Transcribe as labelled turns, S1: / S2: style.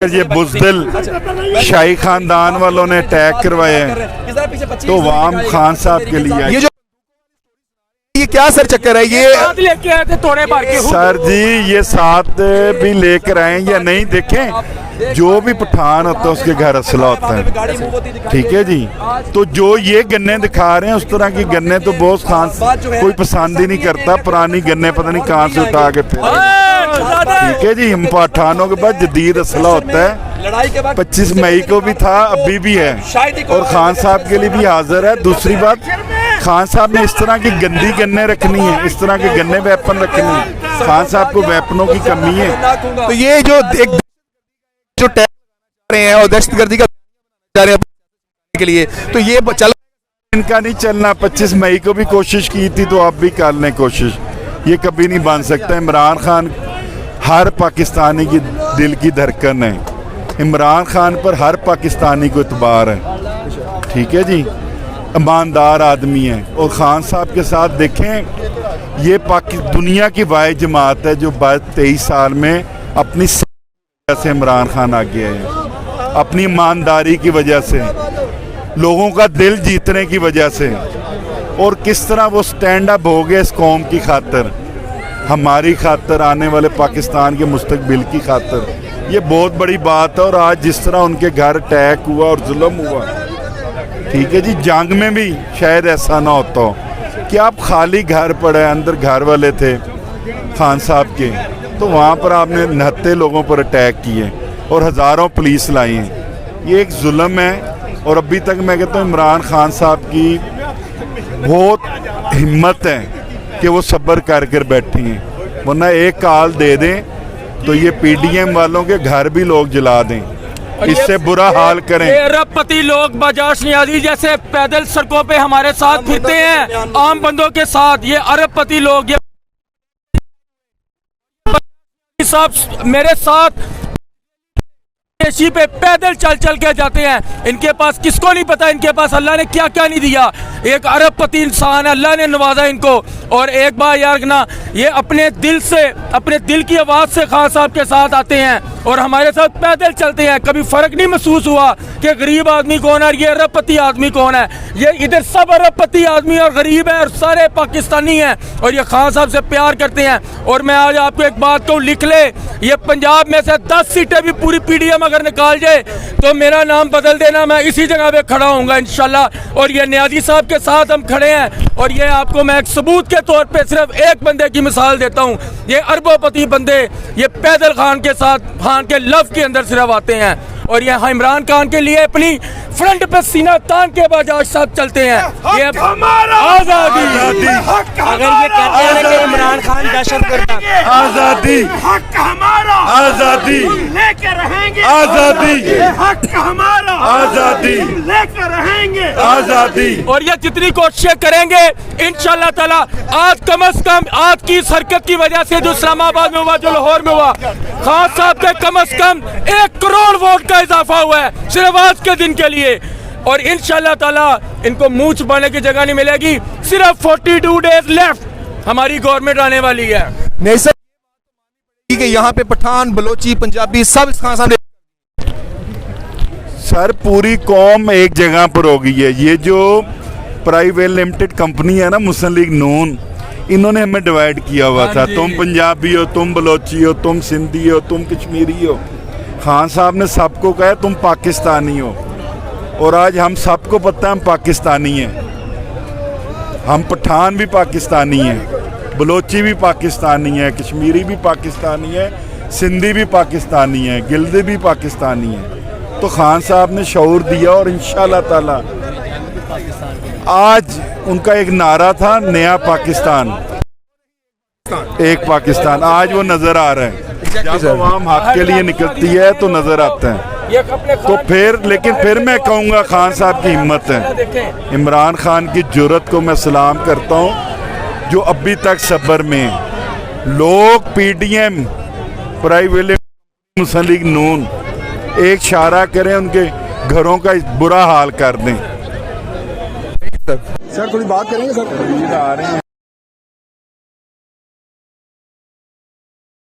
S1: ये बुज़दिल शाही खानदान वालों ने अटैक करवाया है तो वाम खान साहब के लिए
S2: ये क्या सर चक्कर है? ये
S3: लेके आए थे थोड़े बार के
S1: सर जी ये साथ भी लेकर आए या नहीं, देखें जो भी पठान होता है उसके घर असला होता है, ठीक है जी। तो जो ये गन्ने दिखा रहे हैं उस तरह की गन्ने तो बहुत खान कोई पसंद ही नहीं करता, पुरानी गन्ने पता नहीं कहाँ से उठा के फिर, ठीक है जी। हम पठानों के पास जदीद असला होता है,
S4: लड़ाई के बाद
S1: 25 मई को भी था, अभी भी है और खान साहब के लिए भी हाजिर है। दूसरी बात, खान साहब ने इस तरह की गंदी गन्ने रखनी है, इस तरह के गन्ने वेपन रखनी है, खान साहब को वेपनों की कमी है।
S2: तो ये जो एक जो टैग रहे हैं और दहशतगर्दी का जा रहे हैं के लिए, तो ये चल
S1: इनका नहीं चलना। 25 मई को भी कोशिश की थी तो आप भी कर लें कोशिश, ये कभी नहीं बन सकता। इमरान खान हर पाकिस्तानी की दिल की धड़कन है, इमरान खान पर हर पाकिस्तानी को इतबार है, ठीक है जी। ईमानदार आदमी है और खान साहब के साथ देखें ये दुनिया की वाहिद जमात है जो 23 साल में अपनी से इमरान खान आगे है, अपनी ईमानदारी की वजह से, लोगों का दिल जीतने की वजह से, और किस तरह वो स्टैंड अप हो गए इस कौम की खातिर, हमारी खातिर, आने वाले पाकिस्तान के मुस्तकबिल की खातिर। ये बहुत बड़ी बात है। और आज जिस तरह उनके घर अटैक हुआ और जुल्म हुआ, ठीक है जी, जंग में भी शायद ऐसा ना होता हो कि आप खाली घर पड़े, अंदर घर वाले थे खान साहब के, तो वहाँ पर आपने 69 लोगों पर अटैक किए और हज़ारों पुलिस लाई हैं। ये एक जुल्म है और अभी तक मैं कहता हूँ इमरान खान साहब की बहुत हिम्मत है कि वो सब्र कर बैठी हैं, वरना एक काल दे दें तो ये पीडीएम वालों के घर भी लोग जला दें, इससे बुरा हाल करें।
S3: अरबपति लोग बजाज नियाज़ी जैसे पैदल सड़कों पे हमारे साथ फिरते हैं आम बंदों के साथ, ये अरबपति लोग, ये साहब मेरे साथ पे पैदल चल के जाते हैं। इनके पास किसको नहीं पता इनके पास अल्लाह ने क्या क्या नहीं दिया। एक अरबपति इंसान है, अल्लाह ने नवाजा इनको। और एक बार यार ना, ये अपने दिल से, अपने दिल की आवाज़ से खान साहब के साथ आते हैं और हमारे साथ पैदल चलते हैं। कभी फ़र्क नहीं महसूस हुआ कि गरीब आदमी कौन है, ये अरबपति आदमी कौन है। ये इधर सब अरबपति आदमी और गरीब है और सारे पाकिस्तानी हैं और ये खान साहब से प्यार करते हैं। और मैं आज आपको एक बात कहूँ, लिख ले, ये पंजाब में से 10 सीटें भी पूरी पीडीएम अगर निकाल जाए तो मेरा नाम बदल देना, मैं इसी जगह पे खड़ा होऊंगा इंशाल्लाह। और ये नियाज़ी साहब के साथ हम खड़े हैं और ये आपको मैं एक सबूत के तौर पे सिर्फ एक बंदे की मिसाल देता हूँ। ये अरबोपति बंदे ये पैदल खान के साथ, खान के लव के अंदर सिर्फ आते हैं और ये इमरान खान के लिए अपनी फ्रंट पे सीना तान के बजाज साहब चलते हैं। ये आजादी,
S4: अगर ये कहते हैं कि इमरान खान दहशतगर्द,
S1: आजादी,
S4: हक हमारा,
S1: आजादी
S4: लेकर रहेंगे,
S1: आजादी,
S4: हक हमारा,
S1: आजादी
S4: लेकर रहेंगे,
S1: आजादी।
S3: और ये जितनी कोशिशें करेंगे इंशाल्लाह ताला, आज कम से कम आज की इस हरकत की वजह से जो इस्लामाबाद में हुआ, जो लाहौर में हुआ, खान साहब के कम से कम 1 करोड़ वोट का इजाफा हुआ है सिर्फ आज के दिन के लिए। और इंशाल्लाह ताला इनको मुंह छुपाने की जगह नहीं मिलेगी। सिर्फ 42 डेज लेफ्ट, हमारी गवर्नमेंट आने वाली है।
S2: नहीं सर, ठीक है, यहाँ पे पठान, बलोची, पंजाबी सब इस खान साहब ने,
S1: सर पूरी कौम एक जगह पर हो गई है। ये जो प्राइवेट लिमिटेड कंपनी है ना, मुस्लिम लीग नून, इन्होंने हमें डिवाइड किया हुआ था, तुम पंजाबी हो, तुम बलोची हो, तुम सिंधी हो, तुम कश्मीरी हो। खान साहब ने सबको कहा तुम पाकिस्तानी हो और आज हम सबको पता है हम पाकिस्तानी हैं, हम पठान भी पाकिस्तानी हैं, बलोची भी पाकिस्तानी है, कश्मीरी भी पाकिस्तानी है, सिंधी भी पाकिस्तानी है, गिल्दी भी पाकिस्तानी है। तो खान साहब ने शऊर दिया और इंशाल्लाह ताला आज उनका एक नारा था, नया पाकिस्तान, एक पाकिस्तान, आज वो नजर आ रहा है। जब आवाम हक के लिए निकलती है तो नजर आता है। तो फिर लेकिन फिर मैं कहूँगा खान साहब की हिम्मत है, इमरान खान की जुर्रत को मैं सलाम करता हूँ जो अभी तक सब्र में है। लोग पीडीएम, प्राइवेट मुस्लिम लीग नून एक इशारा करें, उनके घरों का बुरा हाल कर दें।
S2: सर थोड़ी बात करेंगे सर,
S1: आ रहे हैं।